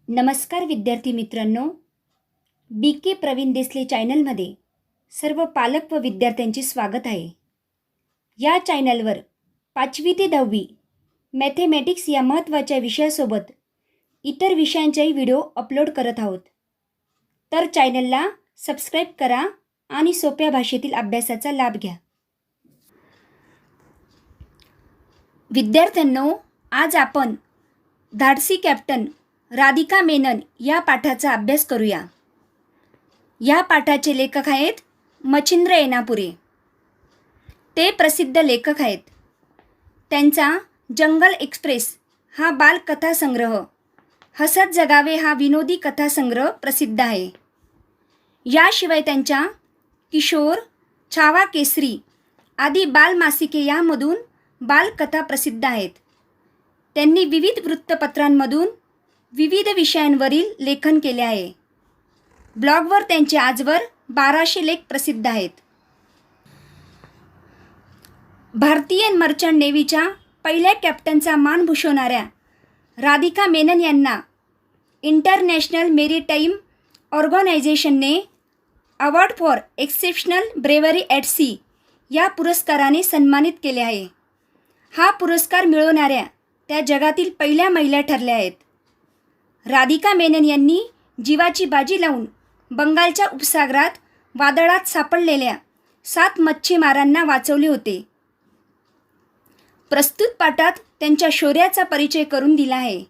नमस्कार विद्यार्थी मित्रांनो, BK प्रवीण देसले चॅनलमध्ये सर्व पालक व विद्यार्थ्यांचे स्वागत आहे. या चॅनलवर 5वी ते 10वी मॅथेमॅटिक्स या महत्त्वाच्या विषयासोबत इतर विषयांचाही व्हिडिओ अपलोड करत आहोत. तर चॅनलला सबस्क्राईब करा आणि सोप्या भाषेतील अभ्यासाचा लाभ घ्या. विद्यार्थ्यांनो, आज आपण धाडसी कॅप्टन राधिका मेनन या पाठाचा अभ्यास करूया. या पाठाचे लेखक आहेत मच्छिंद्र येनापुरे. ते प्रसिद्ध लेखक आहेत. त्यांचा जंगल एक्सप्रेस हा बालकथासंग्रह, हसत जगावे हा विनोदी कथासंग्रह प्रसिद्ध आहे. याशिवाय त्यांच्या किशोर, छावा केसरी आदी बालमासिके यामधून बालकथा प्रसिद्ध आहेत. त्यांनी विविध वृत्तपत्रांमधून विविध विषयांवरील लेखन केले आहे. ब्लॉगवर त्यांचे आजवर 1200 लेख प्रसिद्ध आहेत. भारतीय मर्चंट नेव्हीच्या पहिल्या कॅप्टनचा मान भूषवणाऱ्या राधिका मेनन यांना इंटरनॅशनल मेरीटाईम ऑर्गनायझेशनने award for exceptional bravery at sea या पुरस्काराने सन्मानित केले आहे. हा पुरस्कार मिळवणाऱ्या त्या जगातील पहिल्या महिला ठरल्या आहेत. राधिका मेनन यांनी जीवाची बाजी लावून बंगालच्या उपसागरात वादळात सापडलेल्या 7 मच्छीमारांना वाचवले होते. प्रस्तुत पाठात त्यांच्या शौर्याचा परिचय करून दिला आहे.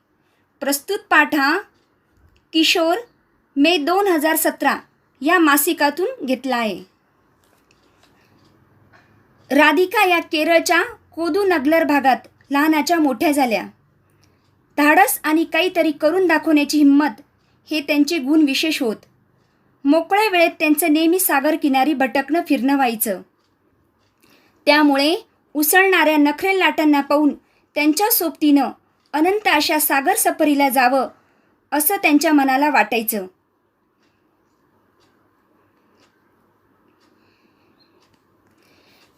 प्रस्तुत पाठ हा किशोर मे 2017 या मासिकातून घेतला आहे. राधिका या केरळच्या कोदुनगलर भागात लहानाच्या मोठ्या झाल्या. धाडस आणि काहीतरी करून दाखवण्याची हिंमत हे त्यांचे गुण विशेष होत. मोकळ्या वेळेत त्यांचं नेहमी सागर किनारी भटकणं फिरणं व्हायचं. त्यामुळे उसळणाऱ्या नखरेल लाटांना पाहून त्यांच्या सोबतीनं अनंत अशा सागर सफरीला जावं असं त्यांच्या मनाला वाटायचं.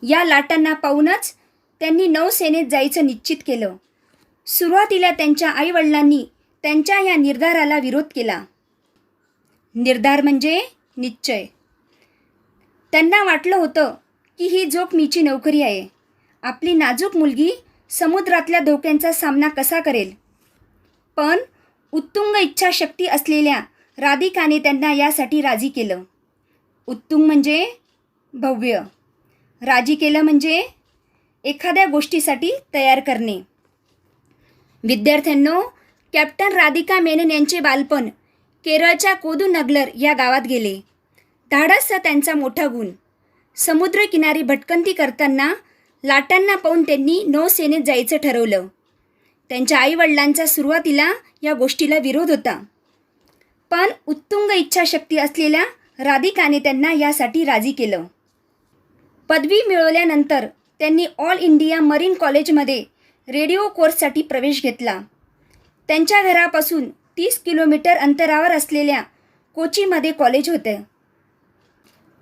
या लाटांना पाहूनच त्यांनी नौसेनेत जायचं निश्चित केलं. सुरुवातीला त्यांच्या आईवडिलांनी त्यांच्या या निर्धाराला विरोध केला. निर्धार म्हणजे निश्चय. त्यांना वाटलं होतं की ही जोखमीची नोकरी आहे. आपली नाजूक मुलगी समुद्रातल्या धोक्यांचा सामना कसा करेल? पण उत्तुंग इच्छाशक्ती असलेल्या राधिकाने त्यांना यासाठी राजी केलं. उत्तुंग म्हणजे भव्य, राजी केलं म्हणजे एखाद्या गोष्टीसाठी तयार करणे. विद्यार्थ्यांनो, कॅप्टन राधिका मेनन यांचे बालपण केरळच्या कोदुनगलर या गावात गेले. धाडस हा त्यांचा मोठा गुण. समुद्रकिनारी भटकंती करताना लाटांना पाहून त्यांनी नौसेनेत जायचं ठरवलं. त्यांच्या आईवडिलांचा सुरुवातीला या गोष्टीला विरोध होता. पण उत्तुंग इच्छाशक्ती असलेल्या राधिकाने त्यांना यासाठी राजी केलं. पदवी मिळवल्यानंतर त्यांनी ऑल इंडिया मरीन कॉलेजमध्ये रेडिओ कोर्ससाठी प्रवेश घेतला. त्यांच्या घरापासून 30 किलोमीटर अंतरावर असलेल्या कोचीमध्ये कॉलेज होते.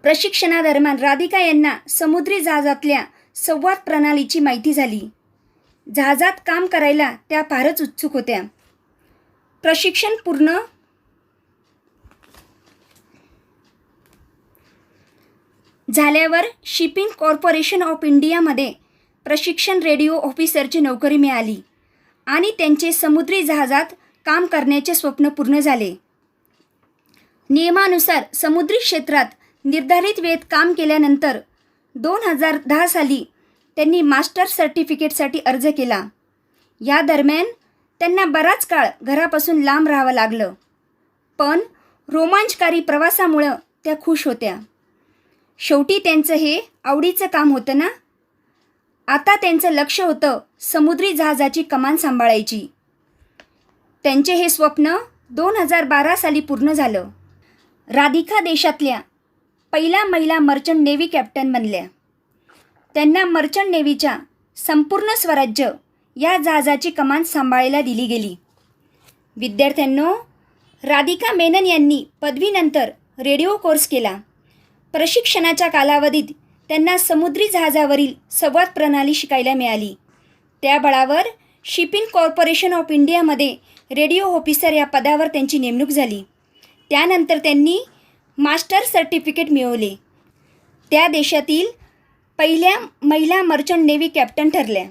प्रशिक्षणादरम्यान राधिका यांना समुद्री जहाजातल्या संवाद प्रणालीची माहिती झाली. जहाजात काम करायला त्या फारच उत्सुक होत्या. प्रशिक्षण पूर्ण झाल्यावर शिपिंग कॉर्पोरेशन ऑफ इंडियामध्ये प्रशिक्षण रेडिओ ऑफिसरची नोकरी मिळाली आणि त्यांचे समुद्री जहाजात काम करण्याचे स्वप्न पूर्ण झाले. नियमानुसार समुद्री क्षेत्रात निर्धारित वेळेत काम केल्यानंतर 2010 साली त्यांनी मास्टर सर्टिफिकेटसाठी अर्ज केला. या दरम्यान त्यांना बराच काळ घरापासून लांब राहावं लागलं. पण रोमांचकारी प्रवासामुळं त्या खुश होत्या. शेवटी त्यांचं हे आवडीचं काम होतं ना. आता त्यांचं लक्ष होतं समुद्री जहाजाची कमान सांभाळायची. त्यांचे हे स्वप्न 2012 साली पूर्ण झालं. राधिका देशातल्या पहिल्या महिला मर्चंट नेव्ही कॅप्टन बनल्या. त्यांना मर्चंट नेव्हीच्या संपूर्ण स्वराज्य या जहाजाची कमान सांभाळायला दिली गेली. विद्यार्थ्यांनो, राधिका मेनन यांनी पदवीनंतर रेडिओ कोर्स केला. प्रशिक्षणाच्या कालावधीत त्यांना समुद्री जहाजावरील संवाद प्रणाली शिकायला मिळाली. त्या बळावर शिपिंग कॉर्पोरेशन ऑफ इंडियामध्ये रेडिओ ऑफिसर या पदावर त्यांची नेमणूक झाली. त्यानंतर त्यांनी मास्टर सर्टिफिकेट मिळवले. त्या देशातील पहिल्या महिला मर्चंट नेव्ही कॅप्टन ठरल्या.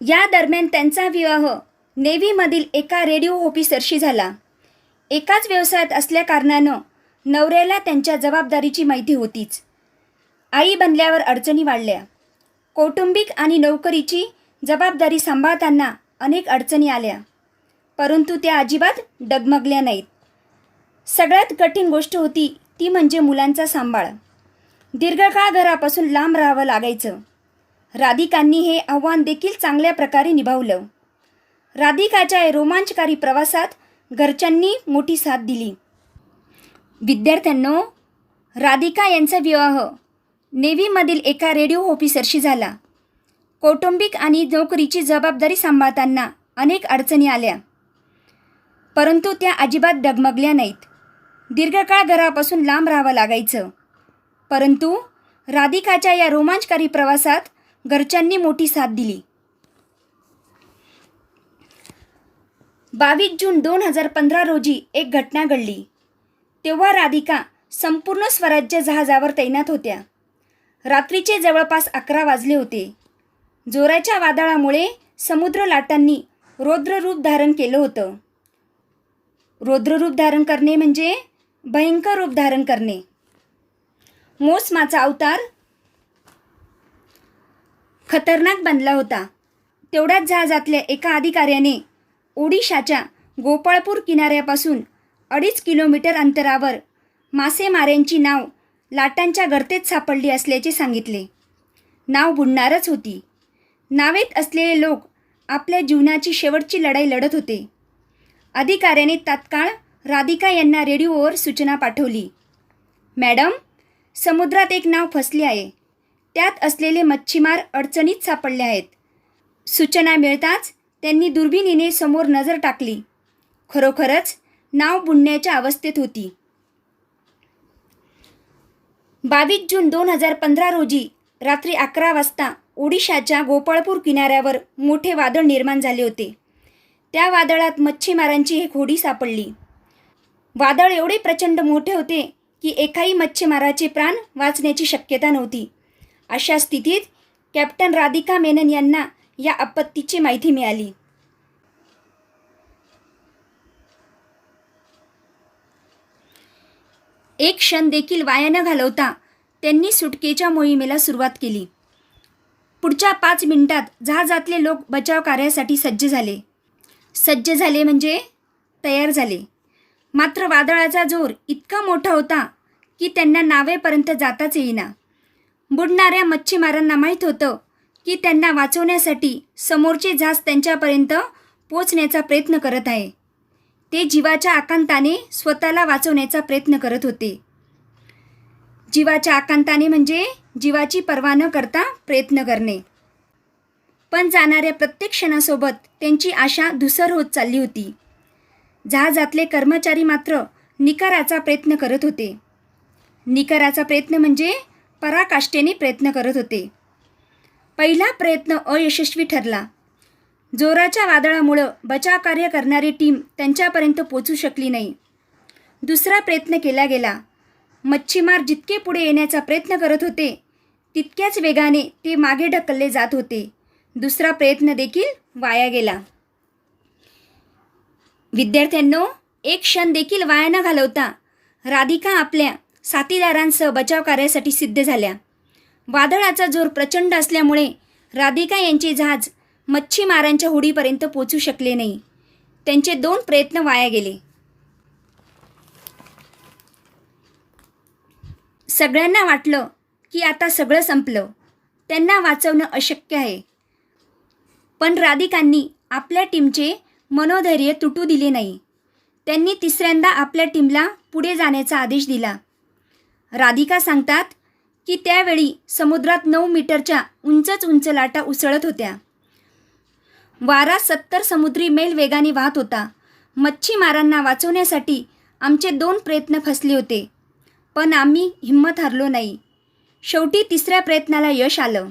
या दरम्यान त्यांचा विवाह नेव्हीमधील एका रेडिओ ऑफिसरशी झाला. एकाच व्यवसायात असल्याकारणानं नवऱ्याला त्यांच्या जबाबदारीची माहिती होतीच. आई बनल्यावर अडचणी वाढल्या. कौटुंबिक आणि नोकरीची जबाबदारी सांभाळताना अनेक अडचणी आल्या, परंतु त्या अजिबात डगमगल्या नाहीत. सगळ्यात कठीण गोष्ट होती ती म्हणजे मुलांचा सांभाळ. दीर्घकाळ घरापासून लांब राहावं लागायचं. राधिकांनी हे आव्हान देखील चांगल्या प्रकारे निभावलं. राधिकाच्या या रोमांचकारी प्रवासात घरच्यांनी मोठी साथ दिली. विद्यार्थ्यांनो, राधिका यांचा विवाह नेव्हीमधील एका रेडिओ ऑफिसरशी झाला. कौटुंबिक आणि नोकरीची जबाबदारी सांभाळताना अनेक अडचणी आल्या, परंतु त्या अजिबात डगमगल्या नाहीत. दीर्घकाळ घरापासून लांब राहावं लागायचं, परंतु राधिकाच्या या रोमांचकारी प्रवासात घरच्यांनी मोठी साथ दिली. 22 जून 2015 रोजी एक घटना घडली. तेव्हा राधिका संपूर्ण स्वराज्य जहाजावर तैनात होत्या. रात्रीचे जवळपास 11 वाजले होते. जोराच्या वादळामुळे समुद्र लाटांनी रौद्ररूप धारण केलं होतं. रौद्ररूप धारण करणे म्हणजे भयंकर रूप धारण करणे. मोसमाचा अवतार खतरनाक बनला होता. तेवढ्याच जहाजातल्या एका अधिकाऱ्याने ओडिशाच्या गोपाळपूर किनाऱ्यापासून 2.5 किलोमीटर अंतरावर मासेमाऱ्यांची नाव लाटांच्या गर्तेत सापडली असल्याचे सांगितले. नाव बुडणारच होती. नावेत असलेले लोक आपल्या जीवनाची शेवटची लढाई लढत होते. अधिकाऱ्याने तात्काळ राधिका यांना रेडिओवर सूचना पाठवली. मॅडम, समुद्रात एक नाव फसली आहे. त्यात असलेले मच्छीमार अडचणीत सापडले आहेत. सूचना मिळताच त्यांनी दुर्बिणीने समोर नजर टाकली. खरोखरच नाव बुडण्याच्या अवस्थेत होती. 22 जून 2015 रोजी रात्री 11 वाजता ओडिशाच्या गोपाळपूर किनाऱ्यावर मोठे वादळ निर्माण झाले होते. त्या वादळात मच्छीमारांची एक होडी सापडली. वादळ एवढे प्रचंड मोठे होते की एकाही मच्छीमाराचे प्राण वाचण्याची शक्यता नव्हती. अशा स्थितीत कॅप्टन राधिका मेनन यांना या आपत्तीची माहिती मिळाली. एक क्षण देखील वाया न घालवता त्यांनी सुटकेच्या मोहिमेला सुरुवात केली. पुढच्या 5 मिनिटात जहाजातले लोक बचाव कार्यासाठी सज्ज झाले म्हणजे तयार झाले. मात्र वादळाचा जोर इतका मोठा होता की त्यांना नावेपर्यंत जाताच येईना. बुडणाऱ्या मच्छीमारांना माहीत होतं की त्यांना वाचवण्यासाठी समोरचे जहाज त्यांच्यापर्यंत पोचण्याचा प्रयत्न करत आहे. ते जीवाच्या आकांताने स्वतःला वाचवण्याचा प्रयत्न करत होते. जीवाच्या आकांताने म्हणजे जीवाची पर्वा न करता प्रयत्न करणे. पण जाणाऱ्या प्रत्येक क्षणासोबत त्यांची आशा धूसर होत चालली होती. जहाजातले कर्मचारी मात्र निकराचा प्रयत्न करत होते. निकराचा प्रयत्न म्हणजे पराकाष्ठेने प्रयत्न करत होते. पहिला प्रयत्न अयशस्वी ठरला. जोराच्या वादळामुळं बचाव कार्य करणारी टीम त्यांच्यापर्यंत पोचू शकली नाही. दुसरा प्रयत्न केला गेला. मच्छीमार जितके पुढे येण्याचा प्रयत्न करत होते तितक्याच वेगाने ते मागे ढकलले जात होते. दुसरा प्रयत्न देखील वाया गेला. विद्यार्थ्यांनो, एक क्षण देखील वाया न घालवता राधिका आपल्या साथीदारांसह बचाव कार्यासाठी सिद्ध झाल्या. वादळाचा जोर प्रचंड असल्यामुळे राधिका यांचे जहाज मच्छीमारांच्या होडीपर्यंत पोचू शकले नाही. त्यांचे 2 प्रयत्न वाया गेले. सगळ्यांना वाटलं की आता सगळं संपलं, त्यांना वाचवणं अशक्य आहे. पण राधिकांनी आपल्या टीमचे मनोधैर्य तुटू दिले नाही. त्यांनी तिसऱ्यांदा आपल्या टीमला पुढे जाण्याचा आदेश दिला. राधिका सांगतात की त्यावेळी समुद्रात 9 मीटरच्या उंच लाटा उसळत होत्या. वारा 70 समुद्री मैल वेगाने वाहत होता. मच्छीमारांना वाचवण्यासाठी आमचे 2 प्रयत्न फसले होते, पण आम्ही हिंमत हारलो नाही. शेवटी तिसऱ्या प्रयत्नाला यश आलं.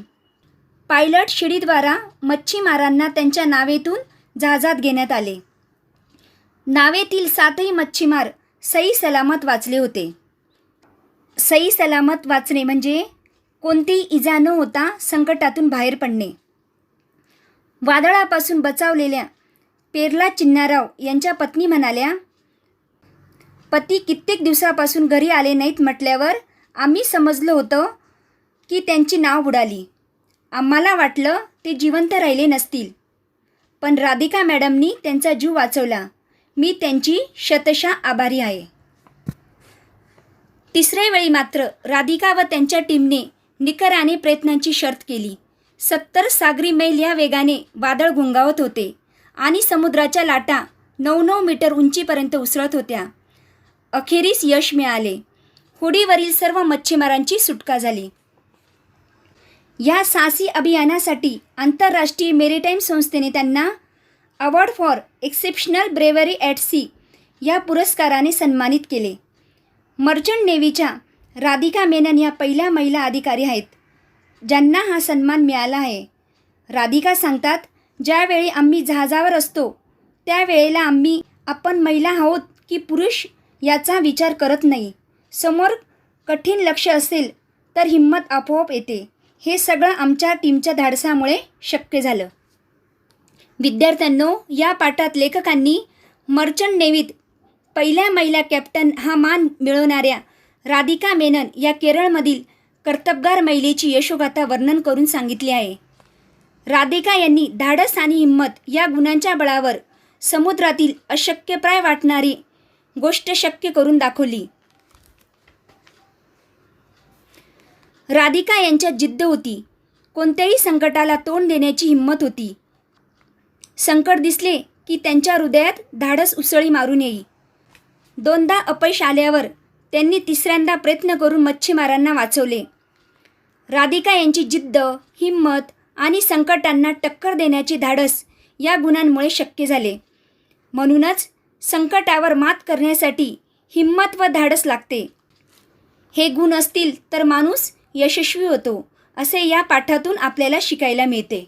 पायलट शिडीद्वारा मच्छीमारांना त्यांच्या नावेतून जहाजात घेण्यात आले. नावेतील 7ही मच्छीमार सही सलामत वाचले होते. सही सलामत वाचणे म्हणजे कोणतीही इजा न होता संकटातून बाहेर पडणे. वादळापासून बचावलेल्या पेरला चिन्नाराव यांच्या पत्नी म्हणाल्या, पती कित्येक दिवसापासून घरी आले नाहीत म्हटल्यावर आम्ही समजलं होतं की त्यांची नाव बुडाली. आम्हाला वाटलं ते जिवंत राहिले नसतील, पण राधिका मॅडमनी त्यांचा जीव वाचवला. मी त्यांची शतशः आभारी आहे. तिसऱ्या वेळी मात्र राधिका व त्यांच्या टीमने निकराने प्रयत्नांची शर्त केली. 70 सागरी मैल या वेगाने वादळ घोंगावत होते आणि समुद्राच्या लाटा 9-9 मीटर उंचीपर्यंत उसळत होत्या. अखेरीस यश मिळाले. होडीवरील सर्व मच्छीमारांची सुटका झाली. या साहसी अभियानासाठी आंतरराष्ट्रीय मेरीटाईम संस्थेने त्यांना award for exceptional bravery at sea या पुरस्काराने सन्मानित केले. मर्चंट नेव्हीच्या राधिका मेनन या पहिल्या महिला अधिकारी आहेत ज्यांना हा सन्मान मिळाला आहे. राधिका सांगतात, ज्यावेळी आम्ही जहाजावर असतो त्यावेळेला आम्ही आपण महिला आहोत की पुरुष याचा विचार करत नाही. समोर कठीण लक्ष्य असेल तर हिंमत आपोआप येते. हे सगळं आमच्या टीमच्या धाडसामुळे शक्य झालं. विद्यार्थ्यांनो, या पाठात लेखकांनी मर्चंट नेव्हीत पहिल्या महिला कॅप्टन हा मान मिळवणाऱ्या राधिका मेनन या केरळमधील कर्तबगार महिलेची यशोगाथा वर्णन करून सांगितली आहे. राधिका यांनी धाडस आणि हिंमत या गुणांच्या बळावर समुद्रातील अशक्यप्राय वाटणारी गोष्ट शक्य करून दाखवली. राधिका यांच्यात जिद्द होती. कोणत्याही संकटाला तोंड देण्याची हिंमत होती. संकट दिसले की त्यांच्या हृदयात धाडस उसळी मारून येई. 2दा अपयश आल्यावर त्यांनी तिसऱ्यांदा प्रयत्न करून मच्छीमारांना वाचवले. राधिका यांची जिद्द, हिंमत आणि संकटांना टक्कर देण्याचे धाडस या गुणांमुळे शक्य झाले. म्हणूनच संकटावर मात करण्यासाठी हिंमत व धाडस लागते. हे गुण असतील तर माणूस यशस्वी होतो, असे या पाठातून आपल्याला शिकायला मिळते.